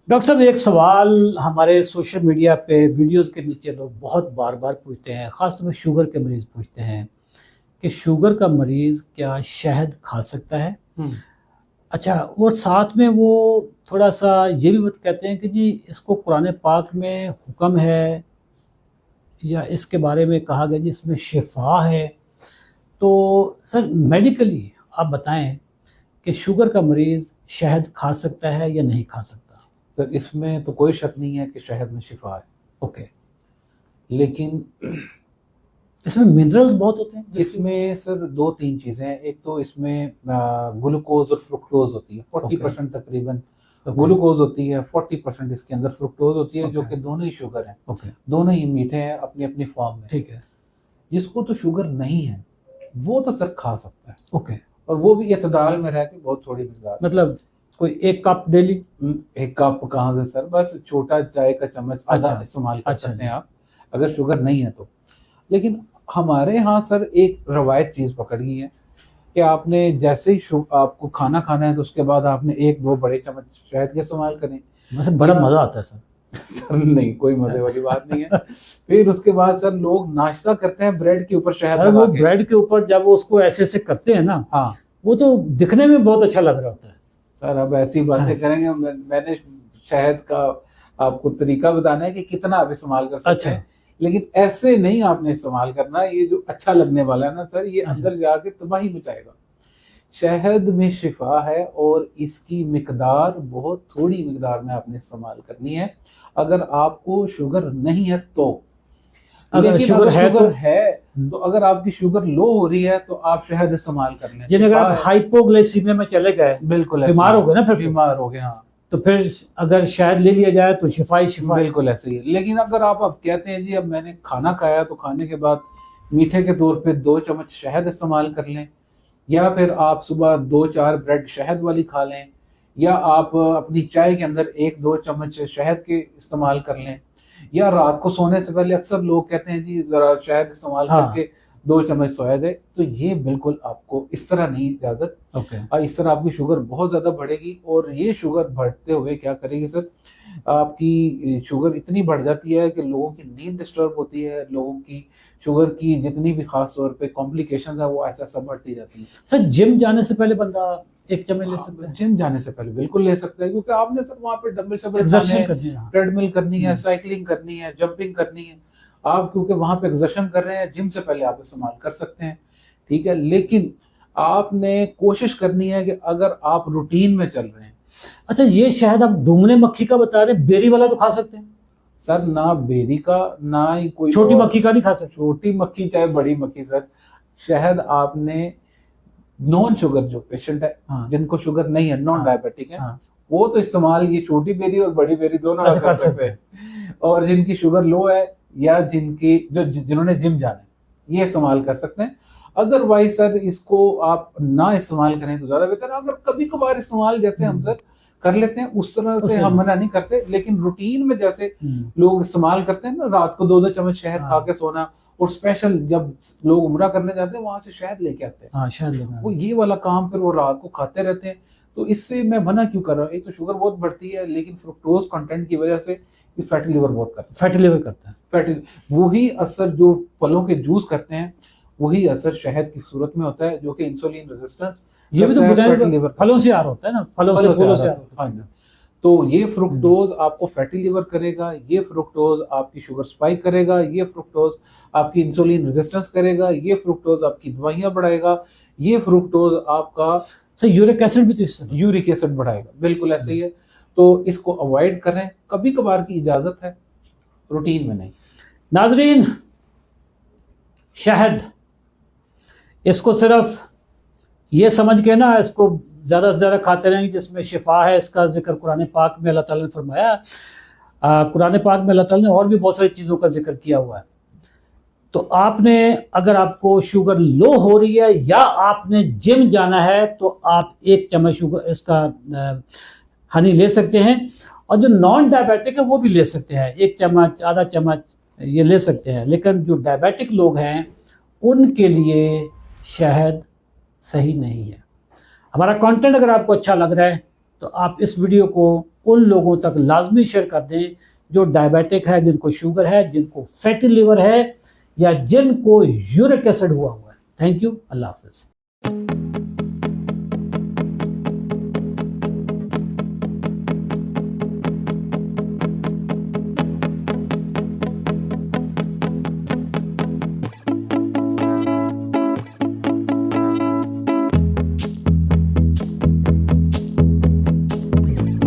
Doctor साहब, एक सवाल हमारे सोशल मीडिया पे वीडियोस के नीचे लोग बहुत बार बार पूछते हैं, ख़ासतौर में शुगर के मरीज़ पूछते हैं कि शुगर का मरीज़ क्या शहद खा सकता है। अच्छा, और साथ में वो थोड़ा सा ये भी बात कहते हैं कि जी इसको कुरान पाक में हुक्म है या इसके बारे में कहा गया जी इसमें शिफा है। तो सर, मेडिकली आप बताएं कि शुगर का मरीज़ शहद खा सकता है या नहीं खा सकता। सर, इसमें तो कोई शक नहीं है कि शहद में शिफा है। ओके। लेकिन इसमें मिनरल्स बहुत होते हैं इसमें सर दो तीन चीज़ें हैं। एक तो इसमें ग्लूकोज और फ्रुक्टोज होती है, 40% तकरीबन ग्लूकोज होती है, 40% इसके अंदर फ्रुक्टोज होती है, जो कि दोनों ही शुगर हैं। दोनों ही मीठे हैं अपनी अपनी फॉर्म में। ठीक है। जिसको तो शुगर नहीं है वो तो सर खा सकता है। ओके। और वो भी इतदाल में रह के बहुत थोड़ी मिकदार, मतलब कोई 1 कप डेली। 1 कप कहाँ से सर, बस छोटा चाय का चम्मच आधा इस्तेमाल कर सकते हैं आप, अगर शुगर नहीं है तो। लेकिन हमारे यहाँ सर एक रवायत चीज़ पकड़ गई है कि आपने जैसे ही आपको खाना खाना है तो उसके बाद आपने 1-2 बड़े चम्मच शहद के इस्तेमाल करें। वैसे बड़ा मजा आता है सर। सर नहीं, कोई मजे वाली बात नहीं है। फिर उसके बाद सर लोग नाश्ता करते हैं ब्रेड के ऊपर शहद लगा के। ब्रेड के ऊपर जब वो उसको ऐसे ऐसे करते हैं ना, हाँ, वो तो दिखने में बहुत अच्छा लग रहा होता है। सर अब ऐसी बातें करेंगे, मैंने शहद का आपको तरीका बताना है कि कितना आप इस्तेमाल कर सकते हैं। लेकिन ऐसे नहीं आपने इस्तेमाल करना। ये जो अच्छा लगने वाला है ना सर, ये अंदर जाके तबाही मचाएगा। शहद में शिफा है और इसकी मिकदार बहुत थोड़ी मिकदार में आपने इस्तेमाल करनी है अगर आपको शुगर नहीं है तो। अगर शुगर है तो अगर आपकी शुगर लो हो रही है तो आप शहद इस्तेमाल कर लें। अगर आप हाइपोग्लाइसीमिया में चले गए, बिल्कुल बीमार हो गए ना, फिर बीमार हो गए, हाँ, तो फिर अगर शहद ले लिया जाए तो शिफा ही शिफा। बिल्कुल ऐसे ही है। लेकिन अगर आप अब कहते हैं जी अब मैंने खाना खाया तो खाने के बाद मीठे के तौर पे 2 चम्मच शहद इस्तेमाल कर लें, या फिर आप सुबह 2-4 ब्रेड शहद वाली खा लें, या आप अपनी चाय के अंदर 1-2 चम्मच शहद के इस्तेमाल कर लें, या रात को सोने से पहले अक्सर लोग कहते हैं जी जरा शहद इस्तेमाल करके 2 चम्मच सोया जाए, तो ये बिल्कुल आपको इस तरह नहीं इजाजत। इस तरह आपकी शुगर बहुत ज्यादा बढ़ेगी और ये शुगर बढ़ते हुए क्या करेगी सर, आपकी शुगर इतनी बढ़ जाती है कि लोगों की नींद डिस्टर्ब होती है, लोगों की शुगर की जितनी भी खास तौर पे कॉम्प्लिकेशंस है वो ऐसा सब बढ़ती जाती है। सर, जिम जाने से पहले बंदा 1 चम्मच ले सकता है? जिम जाने से पहले बिल्कुल ले सकता है, क्योंकि आपने सर वहाँ पे डंबल ट्रेडमिल करनी है, साइकिलिंग करनी है, जंपिंग करनी है, आप क्योंकि वहां पे एक्सर्शन कर रहे हैं, जिम से पहले आप इस्तेमाल कर सकते हैं, ठीक है। लेकिन आपने कोशिश करनी है कि अगर आप रूटीन में चल रहे हैं। अच्छा, ये शहद आप डूंगने मक्खी का बता रहे हैं, बेरी वाला तो खा सकते हैं सर? ना बेरी का, ना ही कोई छोटी मक्खी का नहीं खा सकते। छोटी मक्खी चाहे बड़ी मक्खी सर, शहद आपने नॉन शुगर जो पेशेंट है, हाँ, जिनको शुगर नहीं है, नॉन डायबिटिक है, हाँ, वो तो इस्तेमाल ये छोटी बेरी और बड़ी बेरी दोनों कर सकते हैं। और जिनकी शुगर लो है या जिन्होंने जिम जाना है ये इस्तेमाल कर सकते हैं। अदरवाइज सर इसको आप ना इस्तेमाल करें तो ज्यादा बेहतर है। अगर कभी कभार इस्तेमाल जैसे हम सर कर लेते हैं उस तरह से हम मना नहीं करते, लेकिन रूटीन में जैसे लोग इस्तेमाल करते हैं ना, रात को 2-2 चम्मच शहद खा के सोना, और स्पेशल जब लोग उम्रा करने जाते हैं वहां से शहद लेके आते हैं, हाँ, शहद लेना, वो ये वाला काम फिर वो रात को खाते रहते हैं। तो इससे मैं मना क्यों कर रहा हूँ? एक तो शुगर बहुत बढ़ती है, लेकिन फ्रुक्टोज कंटेंट की वजह से फैटी लिवर बहुत करता है। फैटी लिवर करता है, वही असर जो फलों के जूस करते हैं वही असर शहद की सूरत में होता है, जो कि इंसुलिन रेजिस्टेंस, ये भी तो फलों से आ रहा होता है ना, फलों से आ रहा है। तो ये फ्रुक्टोज आपको फैटी लिवर करेगा, ये फ्रुक्टोज आपकी शुगर स्पाइक करेगा, ये फ्रुक्टोज आपकी इंसुलिन रेजिस्टेंस करेगा, ये फ्रुक्टोज आपकी दवाइयां बढ़ाएगा, ये फ्रुक्टोज आपका सर यूरिक एसिड भी तो यूरिक एसिड बढ़ाएगा। बिल्कुल ऐसे ही है। तो इसको अवॉइड करें, कभी कभार की इजाजत है, रूटीन में नहीं। नाजरीन, शहद इसको सिर्फ ये समझ के ना इसको ज़्यादा से ज़्यादा खाते रहेंगे जिसमें शिफा है। इसका जिक्र कुरान पाक में अल्लाह ताला ने फरमाया। कुरान पाक में अल्लाह ताला ने और भी बहुत सारी चीज़ों का जिक्र किया हुआ है। तो आपने, अगर आपको शुगर लो हो रही है या आपने जिम जाना है तो आप 1 चम्मच शुगर इसका हनी ले सकते हैं, और जो नॉन डायबिटिक है वो भी ले सकते हैं, 1 चम्मच, आधा चम्मच ये ले सकते हैं। लेकिन जो डायबिटिक लोग हैं उनके लिए शहद सही नहीं है। हमारा कंटेंट अगर आपको अच्छा लग रहा है तो आप इस वीडियो को उन लोगों तक लाजमी शेयर कर दें जो डायबिटिक है, जिनको शुगर है, जिनको फैटी लिवर है, या जिनको यूरिक एसिड हुआ है। Thank you. Allah Hafiz.